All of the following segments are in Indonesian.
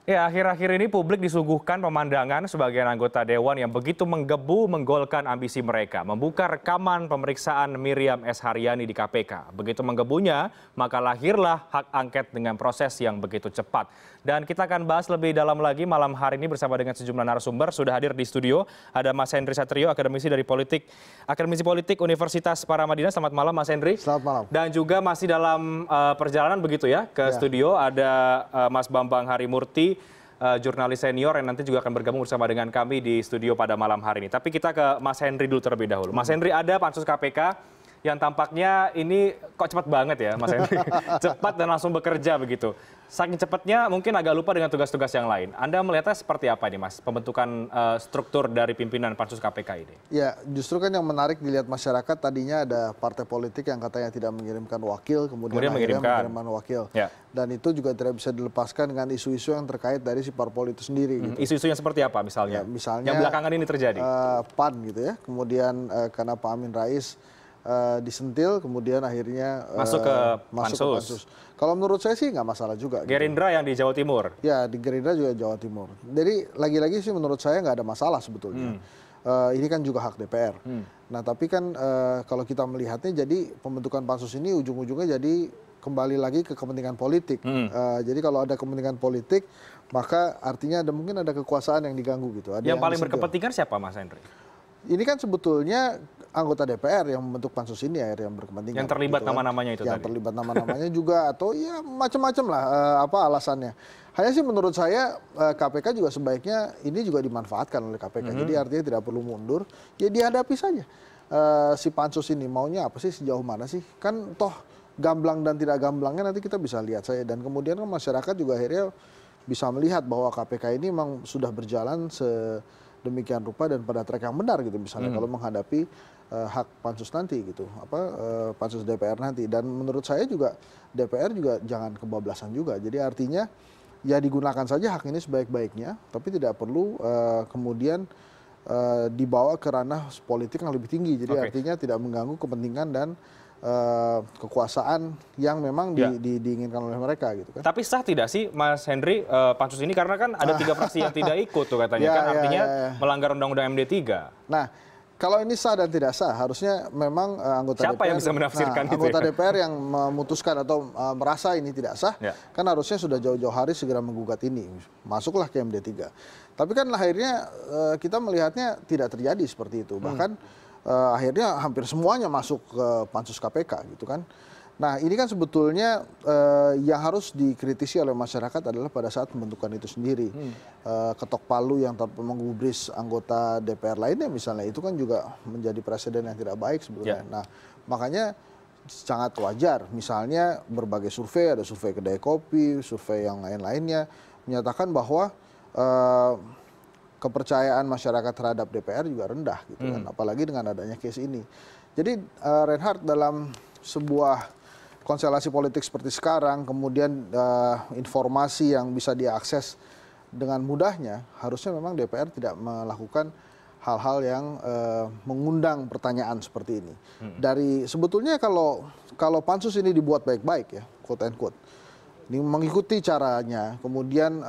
Ya, akhir-akhir ini publik disuguhkan pemandangan sebagian anggota Dewan yang begitu menggebu menggolkan ambisi mereka, membuka rekaman pemeriksaan Miriam S. Haryani di KPK. Begitu menggebunya, maka lahirlah hak angket dengan proses yang begitu cepat. Dan kita akan bahas lebih dalam lagi malam hari ini bersama dengan sejumlah narasumber. Sudah hadir di studio, ada Mas Henry Satrio, akademisi politik Universitas Paramadina. Selamat malam, Mas Henry. Selamat malam. Dan juga masih dalam perjalanan begitu ya ke studio, ada Mas Bambang Harimurti, jurnalis senior yang nanti juga akan bergabung bersama dengan kami di studio pada malam hari ini. Tapi kita ke Mas Henry dulu terlebih dahulu. Mas Henry, ada pansus KPK yang tampaknya ini kok cepat banget ya, Mas Henry. Cepat dan langsung bekerja begitu. Saking cepatnya mungkin agak lupa dengan tugas-tugas yang lain. Anda melihatnya seperti apa ini, Mas, pembentukan struktur dari pimpinan pansus KPK ini? Ya, justru kan yang menarik dilihat masyarakat, tadinya ada partai politik yang katanya tidak mengirimkan wakil, kemudian akhirnya mengirimkan wakil. Ya. Dan itu juga tidak bisa dilepaskan dengan isu-isu yang terkait dari si parpol itu sendiri. Gitu. Isu-isu yang seperti apa misalnya? Ya, misalnya yang belakangan ini terjadi? PAN gitu ya, kemudian karena Pak Amin Rais disentil, kemudian akhirnya masuk ke pansus. Kalau menurut saya sih nggak masalah juga. Gerindra yang di Jawa Timur? Ya, di Gerindra juga Jawa Timur. Jadi lagi-lagi sih menurut saya nggak ada masalah sebetulnya. Ini kan juga hak DPR. Nah tapi kan kalau kita melihatnya, jadi pembentukan pansus ini ujung-ujungnya jadi kembali lagi ke kepentingan politik. Jadi kalau ada kepentingan politik, maka artinya mungkin ada kekuasaan yang diganggu gitu. Ada yang paling berkepentingan siapa, Mas Henry? Ini kan sebetulnya anggota DPR yang membentuk pansus ini yang berkepentingan. Yang terlibat gitu nama-namanya itu yang tadi? Yang terlibat nama-namanya juga, atau ya macam-macam lah apa alasannya. Hanya sih menurut saya KPK juga sebaiknya ini juga dimanfaatkan oleh KPK. Jadi artinya tidak perlu mundur, ya dihadapi saja. Si pansus ini maunya apa sih, sejauh mana sih? Kan toh gamblang dan tidak gamblangnya nanti kita bisa lihat saja. Dan kemudian kan masyarakat juga akhirnya bisa melihat bahwa KPK ini memang sudah berjalan demikian rupa dan pada track yang benar gitu, misalnya kalau menghadapi hak pansus nanti gitu, pansus DPR nanti. Dan menurut saya juga DPR juga jangan kebablasan juga. Jadi artinya ya digunakan saja hak ini sebaik-baiknya, tapi tidak perlu kemudian dibawa ke ranah politik yang lebih tinggi. Jadi artinya tidak mengganggu kepentingan dan kekuasaan yang memang diinginkan oleh mereka gitu kan. Tapi sah tidak sih, Mas Henry, pansus ini, karena kan ada 3 fraksi yang tidak ikut tuh katanya, kan artinya melanggar undang-undang MD3. Nah, kalau ini sah dan tidak sah, harusnya memang anggota Siapa DPR, yang bisa menafsirkan itu anggota DPR yang memutuskan atau merasa ini tidak sah, kan harusnya sudah jauh-jauh hari segera menggugat ini, masuklah ke MD3. Tapi kan akhirnya kita melihatnya tidak terjadi seperti itu, bahkan akhirnya hampir semuanya masuk ke pansus KPK gitu kan. Nah ini kan sebetulnya yang harus dikritisi oleh masyarakat adalah pada saat pembentukan itu sendiri. Ketok palu yang menggubris anggota DPR lainnya misalnya, itu kan juga menjadi presiden yang tidak baik sebetulnya. Nah makanya sangat wajar misalnya berbagai survei, ada survei Kedai Kopi, survei yang lain-lainnya menyatakan bahwa kepercayaan masyarakat terhadap DPR juga rendah gitu kan, apalagi dengan adanya case ini. Jadi Reinhardt, dalam sebuah konstelasi politik seperti sekarang, kemudian informasi yang bisa diakses dengan mudahnya, harusnya memang DPR tidak melakukan hal-hal yang mengundang pertanyaan seperti ini. Dari sebetulnya kalau pansus ini dibuat baik-baik ya, quote and quote, ini mengikuti caranya, kemudian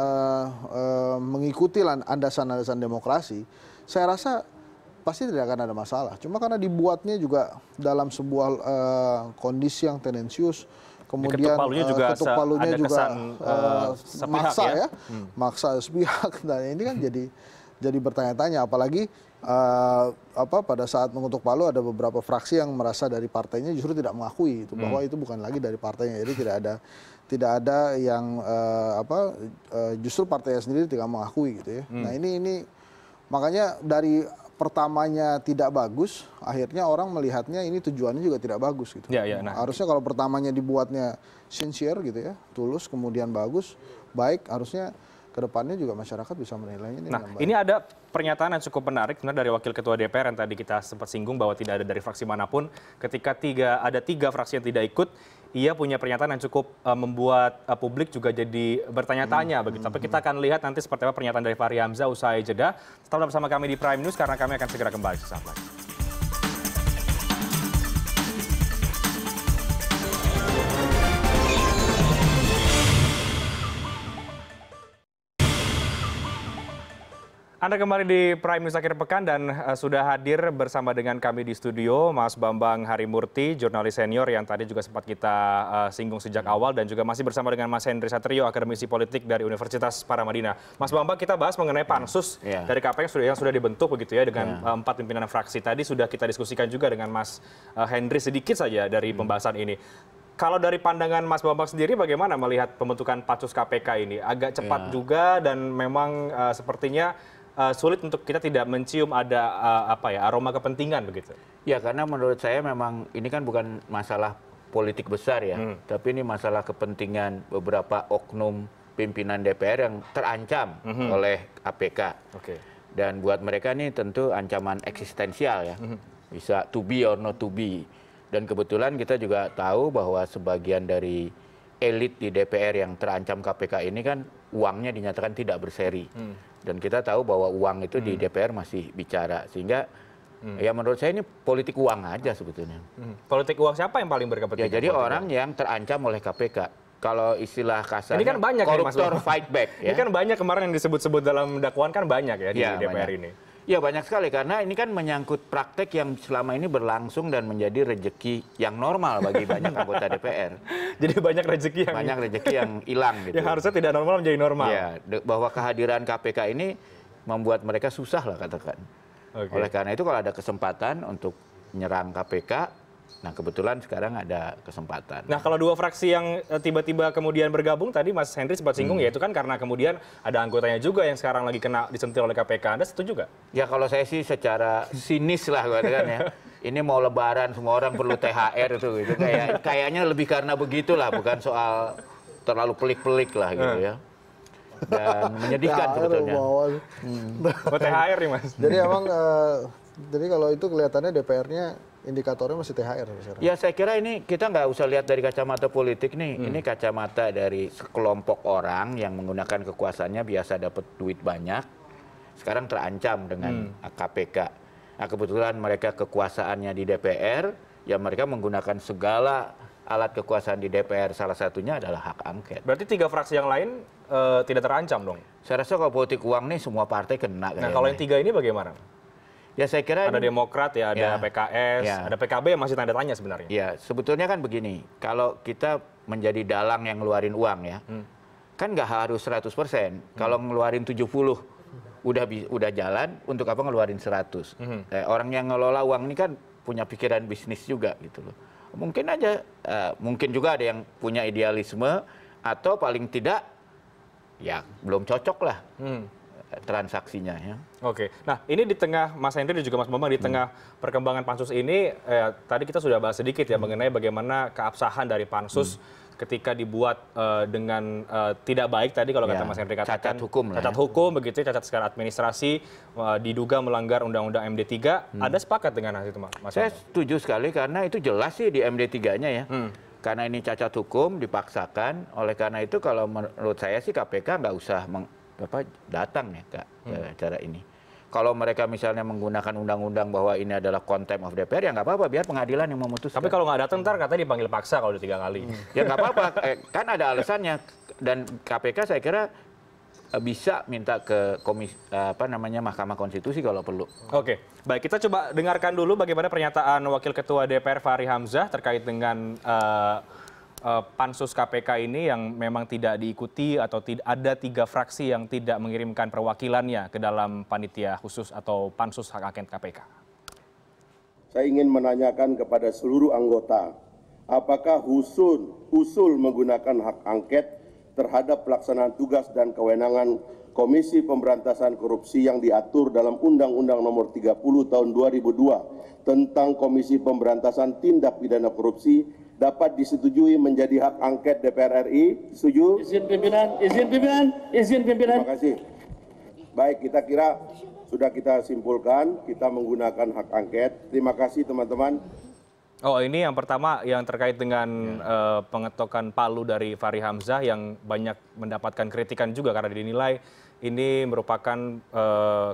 mengikuti landasan-landasan demokrasi, saya rasa pasti tidak akan ada masalah. Cuma karena dibuatnya juga dalam sebuah kondisi yang tendensius, kemudian ketuk palunya juga maksa ya, maksa sepihak. Dan ini kan jadi bertanya-tanya, apalagi pada saat mengetuk palu ada beberapa fraksi yang merasa dari partainya justru tidak mengakui itu, bahwa itu bukan lagi dari partainya. Jadi tidak ada yang justru partainya sendiri tidak mengakui gitu ya. Nah ini makanya dari pertamanya tidak bagus, akhirnya orang melihatnya ini tujuannya juga tidak bagus gitu. Nah, harusnya kalau pertamanya dibuatnya sincere gitu ya, tulus, kemudian bagus, baik, harusnya kedepannya juga masyarakat bisa menilainya. Nah, ini ada pernyataan yang cukup menarik sebenarnya dari Wakil Ketua DPR yang tadi kita sempat singgung bahwa tidak ada dari fraksi manapun. Ketika ada tiga fraksi yang tidak ikut, ia punya pernyataan yang cukup membuat publik juga jadi bertanya-tanya begitu. Tapi kita akan lihat nanti seperti apa pernyataan dari Fahri Hamzah usai jeda. Tetaplah bersama kami di Prime News karena kami akan segera kembali sesaat lagi. Anda kembali di Prime News Akhir Pekan dan sudah hadir bersama dengan kami di studio Mas Bambang Harimurti, jurnalis senior yang tadi juga sempat kita singgung sejak awal, dan juga masih bersama dengan Mas Henry Satrio, akademisi politik dari Universitas Paramadina. Mas Bambang, kita bahas mengenai pansus dari KPK yang sudah dibentuk begitu ya dengan 4 pimpinan fraksi. Tadi sudah kita diskusikan juga dengan Mas Henry sedikit saja dari pembahasan ini. Kalau dari pandangan Mas Bambang sendiri, bagaimana melihat pembentukan pansus KPK ini? Agak cepat juga dan memang sepertinya sulit untuk kita tidak mencium ada aroma kepentingan begitu. Ya, karena menurut saya memang ini kan bukan masalah politik besar ya, tapi ini masalah kepentingan beberapa oknum pimpinan DPR yang terancam oleh KPK. Dan buat mereka ini tentu ancaman eksistensial ya, bisa to be or not to be. Dan kebetulan kita juga tahu bahwa sebagian dari elit di DPR yang terancam KPK ini kan uangnya dinyatakan tidak berseri. Dan kita tahu bahwa uang itu di DPR masih bicara. Sehingga ya menurut saya ini politik uang aja sebetulnya. Politik uang siapa yang paling berkepentingan? Ya, jadi orang yang terancam oleh KPK. Kalau istilah kasarnya, ini kan banyak koruptor fight back. Ya? Ini kan banyak kemarin yang disebut-sebut dalam dakwaan kan banyak ya di DPR banyak. ini. Ya banyak sekali, karena ini kan menyangkut praktek yang selama ini berlangsung dan menjadi rejeki yang normal bagi banyak anggota DPR. Jadi banyak rejeki yang hilang gitu. Yang harusnya tidak normal menjadi normal. Ya, bahwa kehadiran KPK ini membuat mereka susah lah katakan. Oleh karena itu kalau ada kesempatan untuk menyerang KPK, nah kebetulan sekarang ada kesempatan. Nah kalau dua fraksi yang tiba-tiba kemudian bergabung, tadi Mas Henry sempat singgung ya itu kan karena kemudian ada anggotanya juga yang sekarang lagi kena disentil oleh KPK. Anda setuju nggak? Ya kalau saya sih secara sinis lah katakan ya. Ini mau lebaran semua orang perlu THR itu gitu. Kayaknya lebih karena begitulah, bukan soal terlalu pelik-pelik lah gitu ya. Dan menyedihkan sebetulnya. THR nih Mas. Jadi emang jadi kalau itu kelihatannya DPR-nya indikatornya masih THR sekarang. Ya saya kira ini kita nggak usah lihat dari kacamata politik nih. Ini kacamata dari sekelompok orang yang menggunakan kekuasaannya biasa dapat duit banyak. Sekarang terancam dengan KPK. Nah kebetulan mereka kekuasaannya di DPR, ya mereka menggunakan segala alat kekuasaan di DPR, salah satunya adalah hak angket. Berarti 3 fraksi yang lain tidak terancam dong? Saya rasa kalau politik uang nih semua partai kena. Nah kalau yang 3 ini bagaimana? Ya saya kira ada Demokrat ya, ada PKS, ada PKB yang masih tanda tanya sebenarnya. Ya sebetulnya kan begini, kalau kita menjadi dalang yang ngeluarin uang ya, kan nggak harus 100%. Kalau ngeluarin 70 udah jalan, untuk apa ngeluarin 100? Orang yang ngelola uang ini kan punya pikiran bisnis juga gitu loh. Mungkin aja, mungkin juga ada yang punya idealisme atau paling tidak ya belum cocok lah. Transaksinya ya. Oke, nah ini di tengah Mas Henry dan juga Mas Bambang, di tengah perkembangan pansus ini, tadi kita sudah bahas sedikit ya mengenai bagaimana keabsahan dari pansus ketika dibuat dengan tidak baik tadi kalau kata Mas Henry katakan. Cacat hukum begitu, cacat secara administrasi, diduga melanggar Undang-Undang MD3. Anda sepakat dengan hal itu Mas Bambang? Saya setuju sekali karena itu jelas sih di MD3-nya ya. Karena ini cacat hukum dipaksakan, oleh karena itu kalau menurut saya sih KPK nggak usah datang ya ke acara ini. Kalau mereka misalnya menggunakan undang-undang bahwa ini adalah contempt of DPR, ya nggak apa-apa, biar pengadilan yang memutuskan. Tapi kalau nggak datang ntar katanya dipanggil paksa kalau udah 3 kali. Ya nggak apa-apa, kan ada alasannya. Dan KPK saya kira bisa minta ke Mahkamah Konstitusi kalau perlu. Oke, baik, kita coba dengarkan dulu bagaimana pernyataan Wakil Ketua DPR Fahri Hamzah terkait dengan pansus KPK ini yang memang tidak diikuti atau ada 3 fraksi yang tidak mengirimkan perwakilannya ke dalam panitia khusus atau pansus hak angket KPK. Saya ingin menanyakan kepada seluruh anggota, apakah usul menggunakan hak angket terhadap pelaksanaan tugas dan kewenangan Komisi Pemberantasan Korupsi yang diatur dalam Undang-Undang Nomor 30 Tahun 2002 tentang Komisi Pemberantasan Tindak Pidana Korupsi dapat disetujui menjadi hak angket DPR RI? Setuju? Izin pimpinan. Terima kasih. Baik, kita kira sudah kita simpulkan, kita menggunakan hak angket. Terima kasih teman-teman. Oh, ini yang pertama yang terkait dengan pengetokan palu dari Fahri Hamzah yang banyak mendapatkan kritikan juga karena dinilai ini merupakan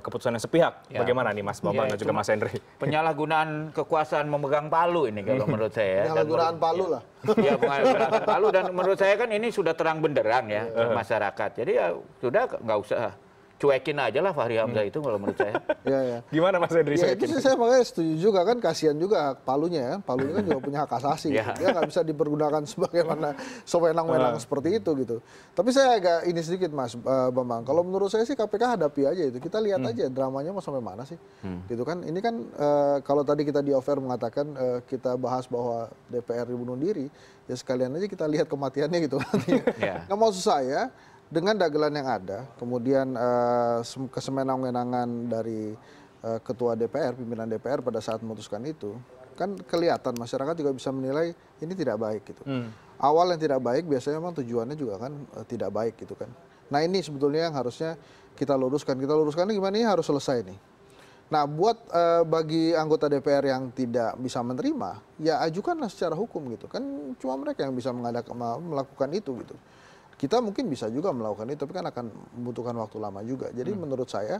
keputusan yang sepihak. Ya. Bagaimana nih Mas Bambang dan juga Mas Henry? Penyalahgunaan kekuasaan memegang palu ini kalau menurut saya. Penyalahgunaan palu lah. Ya, penyalahgunaan palu, dan menurut saya kan ini sudah terang benderang ya ke masyarakat. Jadi ya sudah nggak usah cuekin aja lah Fahri Hamzah itu kalau menurut saya. Ya. Gimana Mas Henry? Ya itu sih saya makanya setuju juga kan, kasihan juga Palunya ya. Palunya kan juga punya hak asasi. Gitu. Dia nggak bisa dipergunakan sebagaimana sewenang-wenang seperti itu gitu. Tapi saya agak ini sedikit Mas Bambang. Kalau menurut saya sih KPK hadapi aja itu. Kita lihat aja dramanya mau sampai mana sih. Gitu kan. Ini kan kalau tadi kita di offer mengatakan kita bahas bahwa DPR dibunuh diri, ya sekalian aja kita lihat kematiannya gitu. Nggak maksud saya dengan dagelan yang ada, kemudian kesemenang-menangan dari ketua DPR, pimpinan DPR pada saat memutuskan itu, kan kelihatan masyarakat juga bisa menilai ini tidak baik gitu. Awal yang tidak baik biasanya memang tujuannya juga kan tidak baik gitu kan. Nah ini sebetulnya yang harusnya kita luruskan. Kita luruskan gimana, ini harus selesai nih. Nah buat bagi anggota DPR yang tidak bisa menerima, ya ajukanlah secara hukum gitu. Kan cuma mereka yang bisa melakukan itu gitu. Kita mungkin bisa juga melakukan itu, tapi kan akan membutuhkan waktu lama juga. Jadi menurut saya,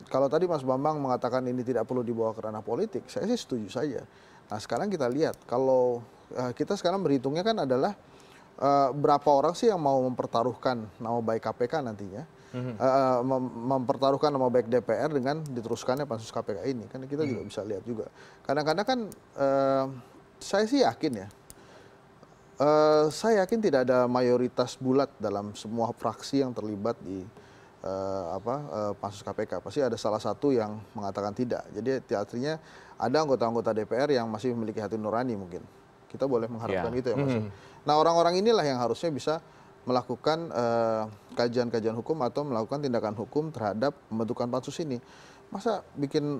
kalau tadi Mas Bambang mengatakan ini tidak perlu dibawa ke ranah politik, saya sih setuju saja. Nah sekarang kita lihat, kalau kita sekarang berhitungnya kan adalah berapa orang sih yang mau mempertaruhkan nama baik KPK nantinya, mempertaruhkan nama baik DPR dengan diteruskannya pansus KPK ini. Kan kita juga bisa lihat juga. Kadang-kadang kan saya sih yakin ya, saya yakin tidak ada mayoritas bulat dalam semua fraksi yang terlibat di pansus KPK. Pasti ada salah satu yang mengatakan tidak. Jadi artinya ada anggota-anggota DPR yang masih memiliki hati nurani mungkin. Kita boleh mengharapkan itu ya Mas. Nah orang-orang inilah yang harusnya bisa melakukan kajian-kajian hukum atau melakukan tindakan hukum terhadap pembentukan pansus ini. Masa bikin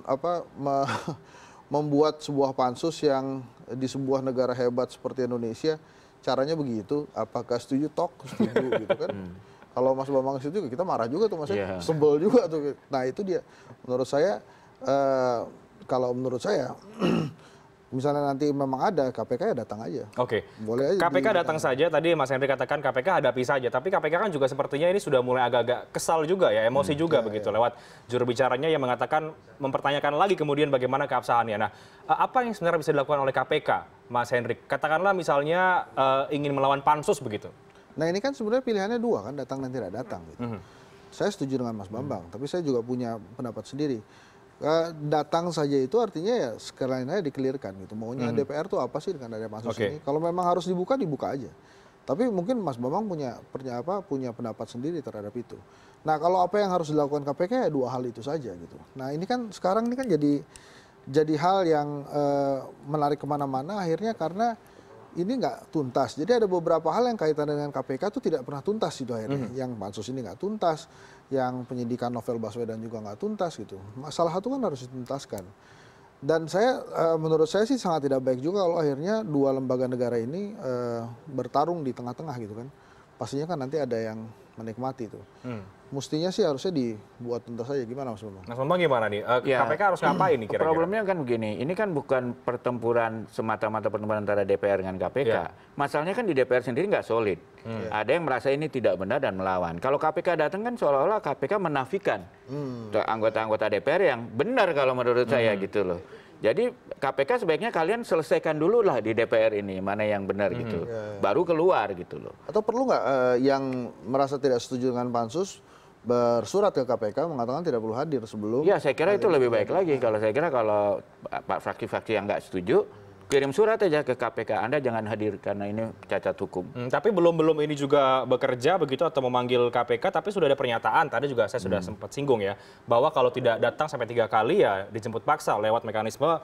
membuat sebuah pansus yang di sebuah negara hebat seperti Indonesia, caranya begitu, apakah setuju setuju gitu kan. Kalau Mas Bambang setuju kita marah juga tuh Mas, sebel juga tuh. Nah itu dia, menurut saya kalau menurut saya misalnya nanti memang ada, KPK ya datang aja. Oke. Boleh aja. KPK datang saja, tadi Mas Henry katakan KPK hadapi saja, tapi KPK kan juga sepertinya ini sudah mulai agak-agak kesal juga ya, emosi juga begitu lewat juru bicaranya yang mengatakan, mempertanyakan lagi kemudian bagaimana keabsahannya. Nah, apa yang sebenarnya bisa dilakukan oleh KPK, Mas Henry? Katakanlah misalnya ingin melawan pansus begitu. Nah ini kan sebenarnya pilihannya dua kan, datang dan tidak datang. Gitu. Saya setuju dengan Mas Bambang, tapi saya juga punya pendapat sendiri. Datang saja itu artinya ya sekalian aja dikelirkan gitu. Maunya DPR tuh apa sih dengan ada pansus ini? Kalau memang harus dibuka, dibuka aja. Tapi mungkin Mas Bambang punya pendapat sendiri terhadap itu. Nah kalau apa yang harus dilakukan KPK ya dua hal itu saja gitu. Nah ini kan sekarang ini kan jadi hal yang menarik kemana-mana akhirnya karena ini nggak tuntas. Jadi ada beberapa hal yang kaitan dengan KPK itu tidak pernah tuntas itu akhirnya. Yang pansus ini nggak tuntas, yang penyidikan Novel Baswedan juga nggak tuntas gitu. Masalah itu kan harus dituntaskan. Dan menurut saya sih sangat tidak baik juga kalau akhirnya dua lembaga negara ini bertarung di tengah-tengah gitu kan. Pastinya kan nanti ada yang menikmati itu. Mestinya sih harusnya dibuat tuntas saja. Gimana Mas Bambang? Mas Bambang gimana nih? KPK harus ngapain nih kira-kira? Problemnya kan begini, ini kan bukan pertempuran semata-mata pertempuran antara DPR dengan KPK. Masalahnya kan di DPR sendiri nggak solid. Ada yang merasa ini tidak benar dan melawan. Kalau KPK datang kan seolah-olah KPK menafikan anggota-anggota DPR yang benar kalau menurut saya gitu loh. Jadi KPK sebaiknya kalian selesaikan dulu lah di DPR ini mana yang benar gitu, baru keluar gitu loh. Atau perlu nggak yang merasa tidak setuju dengan pansus bersurat ke KPK mengatakan tidak perlu hadir sebelum? Ya saya kira itu lebih baik lagi. Kalau saya kira kalau Pak fraksi-fraksi yang nggak setuju, kirim surat aja ke KPK. Anda jangan hadir karena ini cacat hukum. Tapi belum ini juga bekerja begitu atau memanggil KPK, tapi sudah ada pernyataan. Tadi juga saya sudah sempat singgung ya, bahwa kalau tidak datang sampai 3 kali ya dijemput paksa lewat mekanisme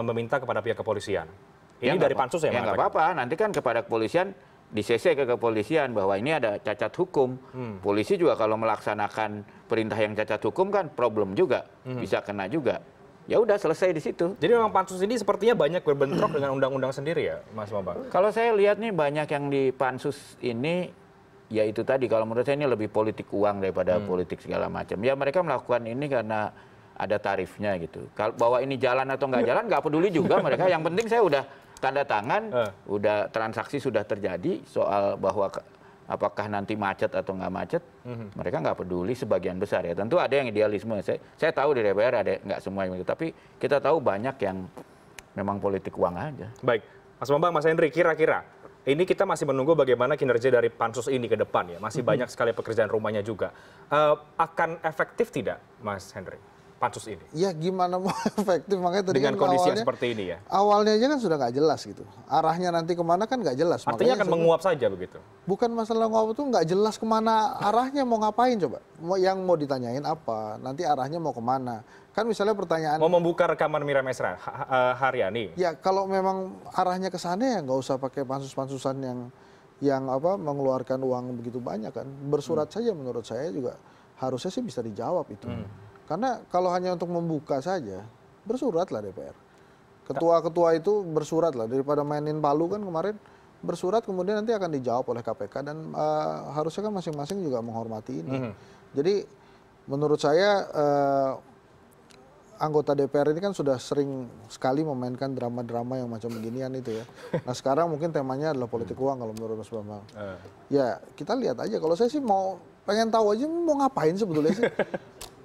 meminta kepada pihak kepolisian. Ini dari pansus ya? Ya nggak apa-apa. Nanti kan kepada kepolisian di-CC ke kepolisian bahwa ini ada cacat hukum. Polisi juga kalau melaksanakan perintah yang cacat hukum kan problem juga, bisa kena juga. Ya udah selesai di situ. Jadi memang pansus ini sepertinya banyak berbentrok dengan undang-undang sendiri ya, Mas Bambang? Kalau saya lihat nih banyak yang di pansus ini, ya itu tadi kalau menurut saya ini lebih politik uang daripada politik segala macam. Ya mereka melakukan ini karena ada tarifnya gitu. Kalau bahwa ini jalan atau nggak jalan nggak peduli juga mereka. Yang penting saya udah tanda tangan, udah transaksi sudah terjadi soal bahwa apakah nanti macet atau nggak macet, mereka nggak peduli sebagian besar ya. Tentu ada yang idealisme. Saya tahu di DPR ada nggak semua yang itu, tapi kita tahu banyak yang memang politik uang aja. Baik, Mas Bambang, Mas Henry, kira-kira ini kita masih menunggu bagaimana kinerja dari pansus ini ke depan ya. Masih banyak sekali pekerjaan rumahnya juga. Akan efektif tidak, Mas Henry, pansus ini? Ya gimana mau efektif, makanya tadi dengan kan kondisi awalnya, yang seperti ini ya. Awalnya aja kan sudah nggak jelas gitu. Arahnya nanti kemana kan nggak jelas. Artinya akan menguap saja begitu? Bukan masalah nguap, itu nggak jelas kemana arahnya, mau ngapain coba. Yang mau ditanyain apa, nanti arahnya mau kemana. Kan misalnya pertanyaan... Mau membuka rekaman Miriam S. Haryani? Ya kalau memang arahnya ke sana ya nggak usah pakai pansus-pansusan yang apa mengeluarkan uang begitu banyak kan. Bersurat saja menurut saya juga harusnya sih bisa dijawab itu. Karena kalau hanya untuk membuka saja, bersurat lah DPR. Ketua-ketua itu bersurat lah, daripada mainin palu kan kemarin, bersurat kemudian nanti akan dijawab oleh KPK dan harusnya kan masing-masing juga menghormati ini. Jadi menurut saya anggota DPR ini kan sudah sering sekali memainkan drama-drama yang macam beginian itu ya. Nah sekarang mungkin temanya adalah politik uang kalau menurut Mas Bambang. Ya kita lihat aja, kalau saya sih pengen tahu aja mau ngapain sebetulnya sih.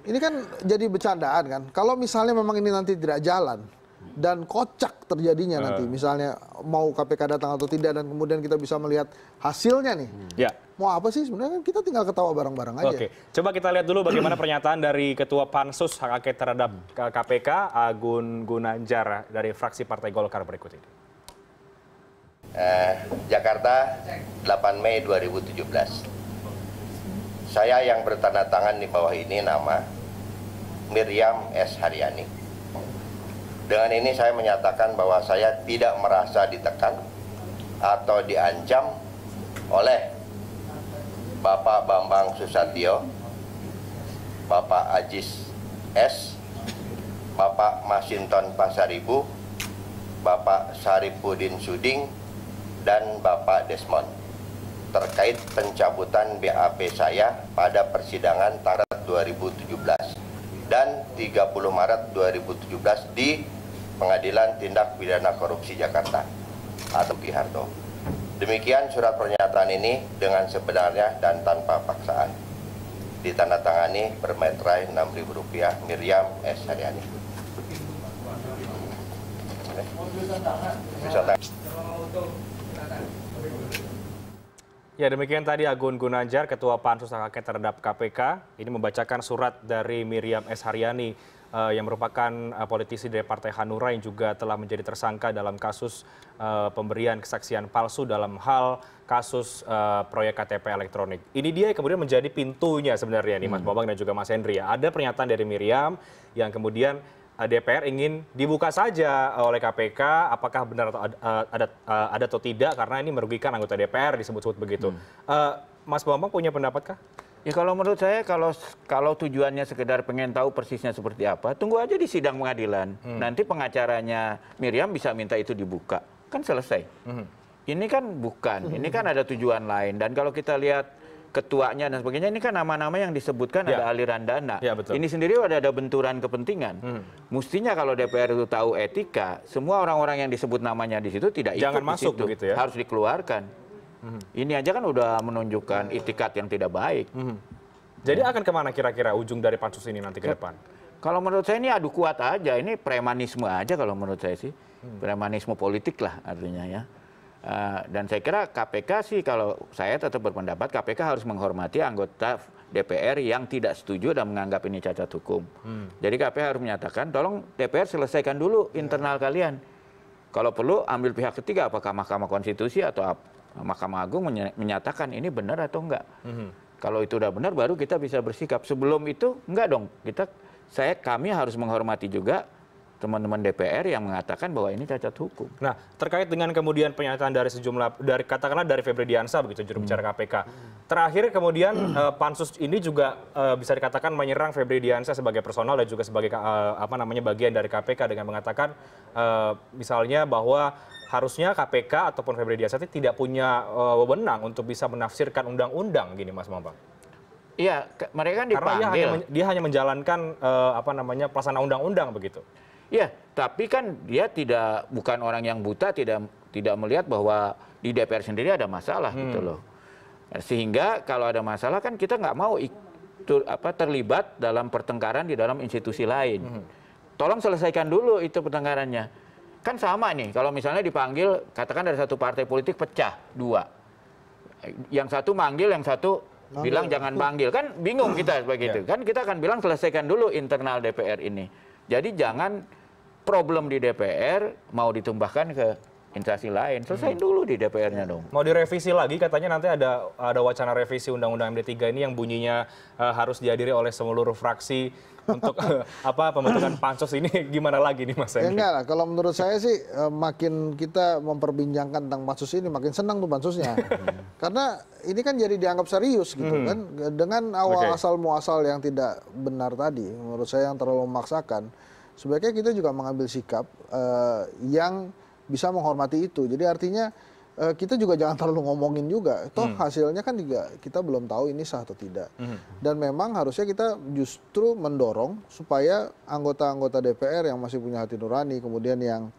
Ini kan jadi bercandaan kan. Kalau misalnya memang ini nanti tidak jalan dan kocak terjadinya nanti, misalnya mau KPK datang atau tidak dan kemudian kita bisa melihat hasilnya nih. Ya. Mau apa sih sebenarnya, kan kita tinggal ketawa bareng-bareng aja. Oke, coba kita lihat dulu bagaimana pernyataan dari Ketua Pansus Hak Angket terhadap KPK, Agun Gunanjar dari fraksi Partai Golkar berikut ini. Jakarta, 8 Mei 2017. Saya yang bertanda tangan di bawah ini nama Miriam S. Haryani. Dengan ini saya menyatakan bahwa saya tidak merasa ditekan atau diancam oleh Bapak Bambang Susatyo, Bapak Ajis S, Bapak Masinton Pasaribu, Bapak Saripudin Suding, dan Bapak Desmond terkait pencabutan BAP saya pada persidangan tanggal 2017 dan 30 Maret 2017 di Pengadilan Tindak Pidana Korupsi Jakarta atau Harto. Demikian surat pernyataan ini dengan sebenarnya dan tanpa paksaan. Ditandatangani bermeterai Rp6.000 Miriam S. Haryani. Ya demikian tadi Agun Gunanjar, Ketua Pansus Hak Angket terhadap KPK, ini membacakan surat dari Miriam S. Haryani yang merupakan politisi dari Partai Hanura yang juga telah menjadi tersangka dalam kasus pemberian kesaksian palsu dalam hal kasus proyek KTP elektronik. Ini dia yang kemudian menjadi pintunya sebenarnya nih Mas Bambang dan juga Mas Henry ya. Ada pernyataan dari Miriam yang kemudian DPR ingin dibuka saja oleh KPK, apakah benar atau ada atau tidak, karena ini merugikan anggota DPR disebut-sebut begitu. Mas Bambang punya pendapatkah? Ya kalau menurut saya kalau tujuannya sekedar pengen tahu persisnya seperti apa, tunggu aja di sidang pengadilan. Nanti pengacaranya Miriam bisa minta itu dibuka, kan selesai. Ini kan bukan, ini kan ada tujuan lain. Dan kalau kita lihat ketuanya dan sebagainya, ini kan nama-nama yang disebutkan ada aliran dana. Ya, betul. Ini sendiri ada benturan kepentingan. Mestinya kalau DPR itu tahu etika, semua orang-orang yang disebut namanya di situ tidak ikut Jangan di masuk situ. begitu ya? Harus dikeluarkan. Ini aja kan udah menunjukkan itikat yang tidak baik. Jadi akan kemana kira-kira ujung dari pansus ini nanti ke depan? Kalau menurut saya ini adu kuat aja, ini premanisme aja kalau menurut saya sih. Premanisme politik lah artinya ya. Dan saya kira KPK sih, kalau saya tetap berpendapat KPK harus menghormati anggota DPR yang tidak setuju dan menganggap ini cacat hukum. Jadi KPK harus menyatakan, tolong DPR selesaikan dulu internal kalian. Kalau perlu ambil pihak ketiga, apakah Mahkamah Konstitusi atau Mahkamah Agung menyatakan ini benar atau enggak. Kalau itu udah benar baru kita bisa bersikap. Sebelum itu enggak dong. Kami harus menghormati juga teman-teman DPR yang mengatakan bahwa ini cacat hukum. Nah, terkait dengan kemudian pernyataan dari katakanlah dari Febri Diansah begitu juru bicara KPK. Terakhir kemudian pansus ini juga bisa dikatakan menyerang Febri Diansah sebagai personal dan juga sebagai bagian dari KPK dengan mengatakan misalnya bahwa harusnya KPK ataupun Febri Diansah tidak punya wewenang untuk bisa menafsirkan undang-undang gini Mas Bambang. Iya, mereka kan dipanggil. Karena dia hanya menjalankan pelaksanaan undang-undang begitu. Iya, tapi kan dia bukan orang yang buta, tidak melihat bahwa di DPR sendiri ada masalah gitu loh. Sehingga kalau ada masalah kan kita nggak mau terlibat dalam pertengkaran di dalam institusi lain. Tolong selesaikan dulu itu pertengkarannya. Kan sama nih, kalau misalnya dipanggil, katakan dari satu partai politik pecah, 2. Yang satu manggil, yang satu bilang jangan panggil. Kan bingung kita begitu. Kan kita akan bilang selesaikan dulu internal DPR ini. Jadi jangan problem di DPR mau ditumbahkan ke instansi lain. Selesaiin dulu di DPR-nya dong. Mau direvisi lagi, katanya nanti ada wacana revisi Undang-Undang MD3 ini yang bunyinya harus dihadiri oleh seluruh fraksi untuk pembentukan pansus ini. Gimana lagi nih Mas Henry? Enggak lah, kalau menurut saya sih makin kita memperbincangkan tentang pansus ini makin senang tuh pansusnya. Karena ini kan jadi dianggap serius gitu kan. Dengan awal asal muasal yang tidak benar tadi, menurut saya yang terlalu memaksakan. Sebaiknya kita juga mengambil sikap yang bisa menghormati itu. Jadi artinya kita juga jangan terlalu ngomongin juga. Toh hasilnya kan juga kita belum tahu ini sah atau tidak. Dan memang harusnya kita justru mendorong supaya anggota-anggota DPR yang masih punya hati nurani, kemudian yang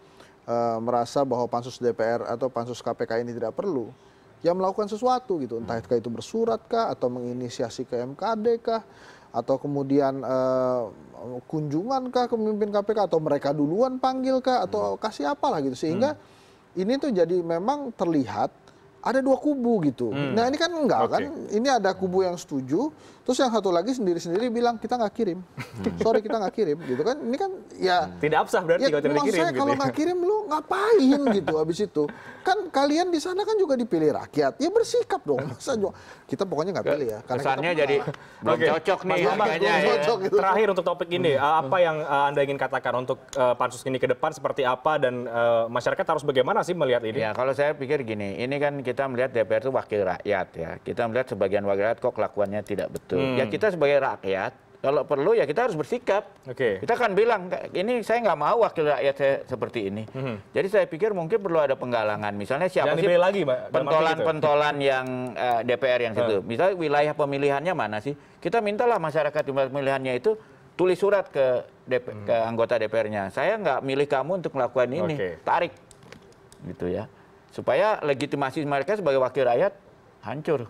merasa bahwa pansus DPR atau pansus KPK ini tidak perlu, ya melakukan sesuatu gitu. Entah itu bersurat kah, atau menginisiasi ke MKD kah, atau kemudian kunjungan kah ke pemimpin KPK, atau mereka duluan panggil kah, atau kasih apalah gitu, sehingga ini tuh jadi memang terlihat ada dua kubu gitu. Nah ini kan enggak kan, ini ada kubu yang setuju, terus yang satu lagi sendiri-sendiri bilang kita nggak kirim, sorry kita nggak kirim gitu kan. Ini kan ya tidak absah berarti kalau tidak dikirim saya, gitu. kalau nggak kirim lu ngapain gitu habis itu. Kan kalian di sana kan juga dipilih rakyat, ya bersikap dong. Masa kita pokoknya nggak pilih ya. Kesannya jadi belum cocok nih harganya ya. Terakhir untuk topik ini, apa yang Anda ingin katakan untuk pansus ini ke depan seperti apa, dan masyarakat harus bagaimana sih melihat ini? Ya kalau saya pikir gini, ini kan kita melihat DPR itu wakil rakyat ya. Kita melihat sebagian wakil rakyat kok kelakuannya tidak betul. Ya kita sebagai rakyat, kalau perlu ya kita harus bersikap. Kita kan bilang, ini saya nggak mau wakil rakyat saya seperti ini. Jadi saya pikir mungkin perlu ada penggalangan. Misalnya siapa sih lagi, pentolan yang DPR yang situ. Misalnya wilayah pemilihannya mana sih? Kita mintalah masyarakat di pemilihannya itu tulis surat ke anggota DPR-nya. Saya nggak milih kamu untuk melakukan ini. Tarik. Gitu ya. Supaya legitimasi mereka sebagai wakil rakyat hancur.